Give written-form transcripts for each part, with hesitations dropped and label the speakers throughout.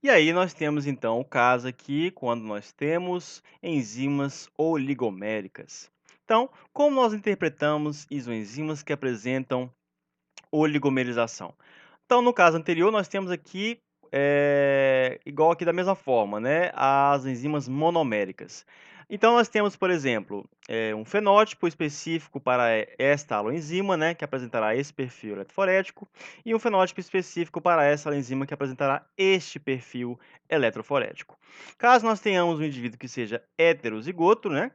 Speaker 1: E aí nós temos então o caso aqui quando nós temos enzimas oligoméricas. Então, como nós interpretamos isoenzimas que apresentam oligomerização? Então, no caso anterior, nós temos aqui, igual aqui da mesma forma, né, as enzimas monoméricas. Então, nós temos, por exemplo, um fenótipo específico para esta aloenzima, né, que apresentará esse perfil eletroforético, e um fenótipo específico para essa aloenzima que apresentará este perfil eletroforético. Caso nós tenhamos um indivíduo que seja heterozigoto, né,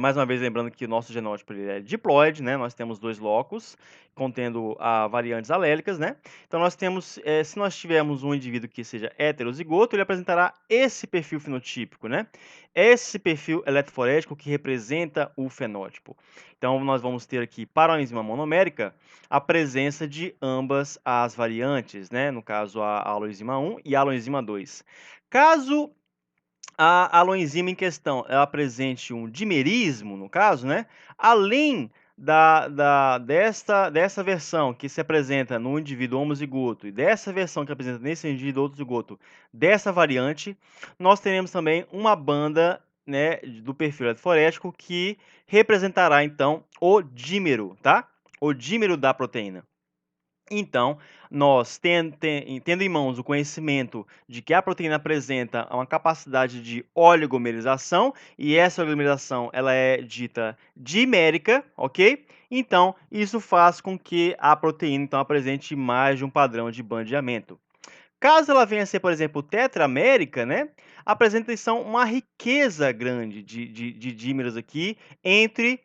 Speaker 1: mais uma vez lembrando que o nosso genótipo ele é diploide, né? Nós temos 2 locos contendo variantes alélicas, né? Então nós temos, se nós tivermos um indivíduo que seja heterozigoto, ele apresentará esse perfil fenotípico, né? Esse perfil eletroforético que representa o fenótipo. Então nós vamos ter aqui, para a enzima monomérica, a presença de ambas as variantes, né? No caso, a aloenzima 1 e a aloenzima 2. Caso a aloenzima em questão, ela apresente um dimerismo, no caso, né, além dessa versão que se apresenta no indivíduo homozigoto e dessa versão que apresenta nesse indivíduo homozigoto dessa variante, nós teremos também uma banda, né, do perfil eletroforético que representará, então, o dímero, tá? O dímero da proteína. Então, nós tendo em mãos o conhecimento de que a proteína apresenta uma capacidade de oligomerização, e essa oligomerização ela é dita dimérica, ok? Então, isso faz com que a proteína então, apresente mais de um padrão de bandeamento. Caso ela venha a ser, por exemplo, tetramérica, né, apresenta então uma riqueza grande de dímeros aqui entre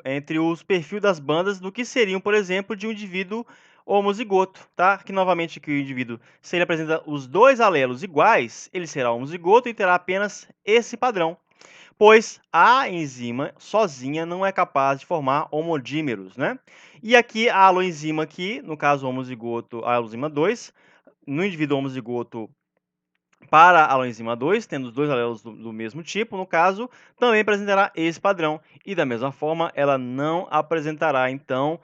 Speaker 1: entre os perfis das bandas do que seriam, por exemplo, de um indivíduo homozigoto, tá? Que novamente que o indivíduo, se ele apresenta os dois alelos iguais, ele será homozigoto e terá apenas esse padrão, pois a enzima sozinha não é capaz de formar homodímeros, né? E aqui a aloenzima aqui, no caso homozigoto, a aloenzima 2, no indivíduo homozigoto para a aloenzima 2, tendo os dois alelos do mesmo tipo, no caso, também apresentará esse padrão. E da mesma forma, ela não apresentará, então,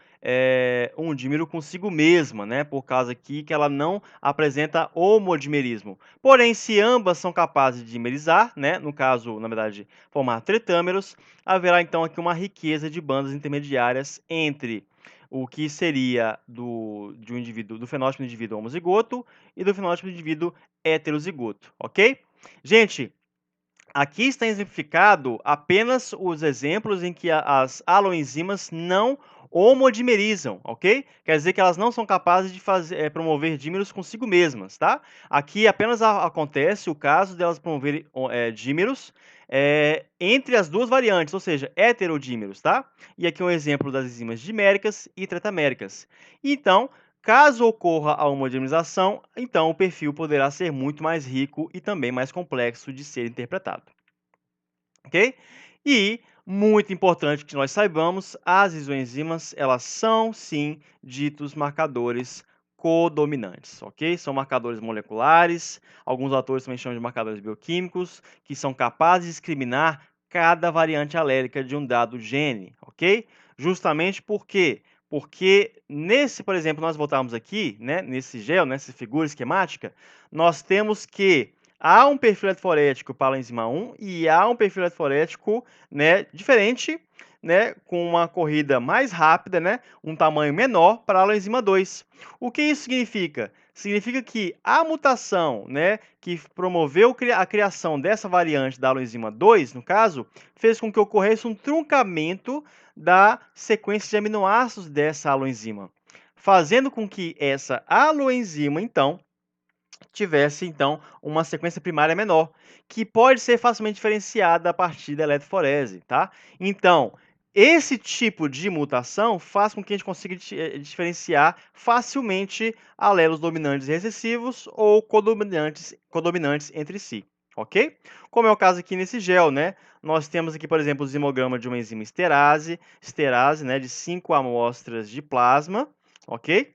Speaker 1: um dímero consigo mesma, né? Por causa aqui que ela não apresenta homodimerismo. Porém, se ambas são capazes de dimerizar, né? No caso, na verdade, formar tritâmeros, haverá então aqui uma riqueza de bandas intermediárias entre o que seria de um indivíduo, do fenótipo do indivíduo homozigoto e do fenótipo do indivíduo heterozigoto, ok? Gente, aqui está exemplificado apenas os exemplos em que as aloenzimas não homodimerizam, ok? Quer dizer que elas não são capazes de promover dímeros consigo mesmas, tá? Aqui apenas acontece o caso delas promoverem dímeros entre as duas variantes, ou seja, heterodímeros, tá? E aqui um exemplo das enzimas diméricas e tetaméricas. Então, caso ocorra a homodimerização, então o perfil poderá ser muito mais rico e também mais complexo de ser interpretado, ok? E, muito importante que nós saibamos, as isoenzimas, elas são, sim, ditos marcadores codominantes, ok? São marcadores moleculares, alguns autores também chamam de marcadores bioquímicos, que são capazes de discriminar cada variante alélica de um dado gene, ok? Justamente porque nesse, por exemplo, nós voltarmos aqui, né, nesse gel, nessa figura esquemática, nós temos que há um perfil eletroforético para a enzima 1 e há um perfil eletroforético, né, diferente, né, com uma corrida mais rápida, né, um tamanho menor para a enzima 2. O que isso significa? Significa que a mutação, né, que promoveu a criação dessa variante da aloenzima 2, no caso, fez com que ocorresse um truncamento da sequência de aminoácidos dessa aloenzima, fazendo com que essa aloenzima, então, tivesse, então, uma sequência primária menor, que pode ser facilmente diferenciada a partir da eletroforese, tá? Então, esse tipo de mutação faz com que a gente consiga diferenciar facilmente alelos dominantes e recessivos ou codominantes entre si, ok? Como é o caso aqui nesse gel, né? Nós temos aqui, por exemplo, o zimograma de uma enzima esterase, né, de 5 amostras de plasma, ok?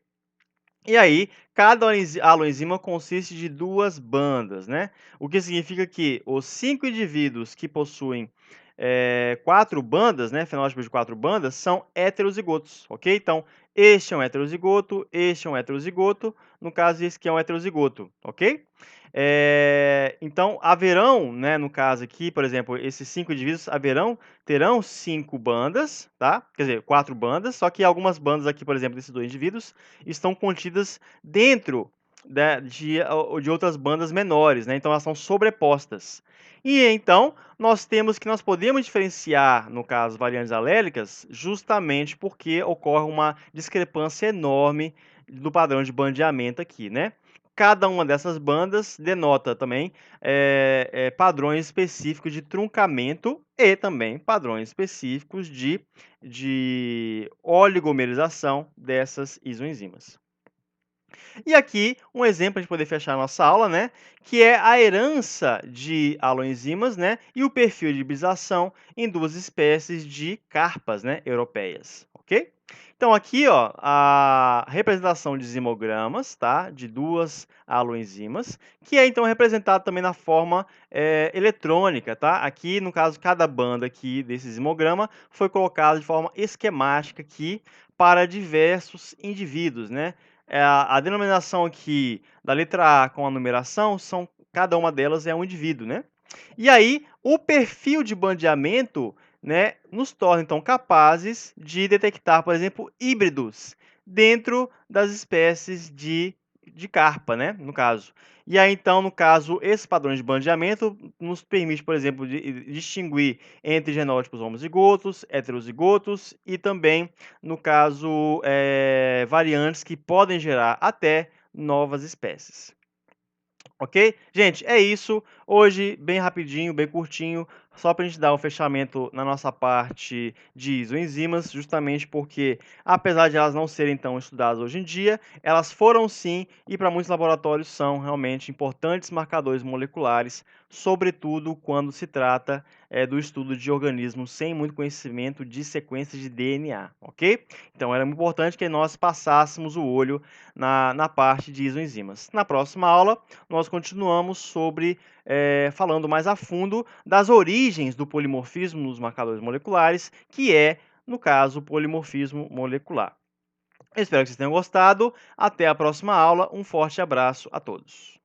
Speaker 1: E aí, cada aloenzima consiste de duas bandas, né? O que significa que os 5 indivíduos que possuem 4 bandas, né, fenótipos de 4 bandas, são heterozigotos, ok? Então, este é um heterozigoto, este é um heterozigoto, no caso, esse aqui é um heterozigoto, ok? Então, haverão, né, no caso aqui, por exemplo, esses 5 indivíduos terão 5 bandas, tá? Quer dizer, 4 bandas, só que algumas bandas aqui, por exemplo, desses 2 indivíduos, estão contidas dentro de outras bandas menores, né? Então, elas são sobrepostas. E então, nós podemos diferenciar, no caso, variantes alélicas, justamente porque ocorre uma discrepância enorme do padrão de bandeamento aqui, né? Cada uma dessas bandas denota também padrões específicos de truncamento e também padrões específicos de oligomerização dessas isoenzimas. E aqui um exemplo para a gente poder fechar a nossa aula, né, que é a herança de aloenzimas, né, e o perfil de hibridização em duas espécies de carpas, né, europeias, ok? Então aqui, ó, a representação de zimogramas, tá, de duas aloenzimas, que é então representado também na forma eletrônica, tá? Aqui, no caso, cada banda aqui desse zimograma foi colocada de forma esquemática aqui para diversos indivíduos, né? A denominação aqui da letra A com a numeração, cada uma delas é um indivíduo, né? E aí, o perfil de bandeamento, né, nos torna, então, capazes de detectar, por exemplo, híbridos dentro das espécies de carpa, né, no caso. E aí, então, no caso, esses padrões de bandeamento nos permite, por exemplo, distinguir entre genótipos homozigotos, heterozigotos e também, no caso, variantes que podem gerar até novas espécies. Ok? Gente, é isso. Hoje, bem rapidinho, bem curtinho, só para a gente dar um fechamento na nossa parte de isoenzimas, justamente porque, apesar de elas não serem tão estudadas hoje em dia, elas foram sim, e para muitos laboratórios são realmente importantes marcadores moleculares, sobretudo quando se trata do estudo de organismos sem muito conhecimento de sequências de DNA, ok? Então, era muito importante que nós passássemos o olho na parte de isoenzimas. Na próxima aula, nós continuamos falando mais a fundo das origens do polimorfismo nos marcadores moleculares, que é, no caso, o polimorfismo molecular. Eu espero que vocês tenham gostado. Até a próxima aula. Um forte abraço a todos.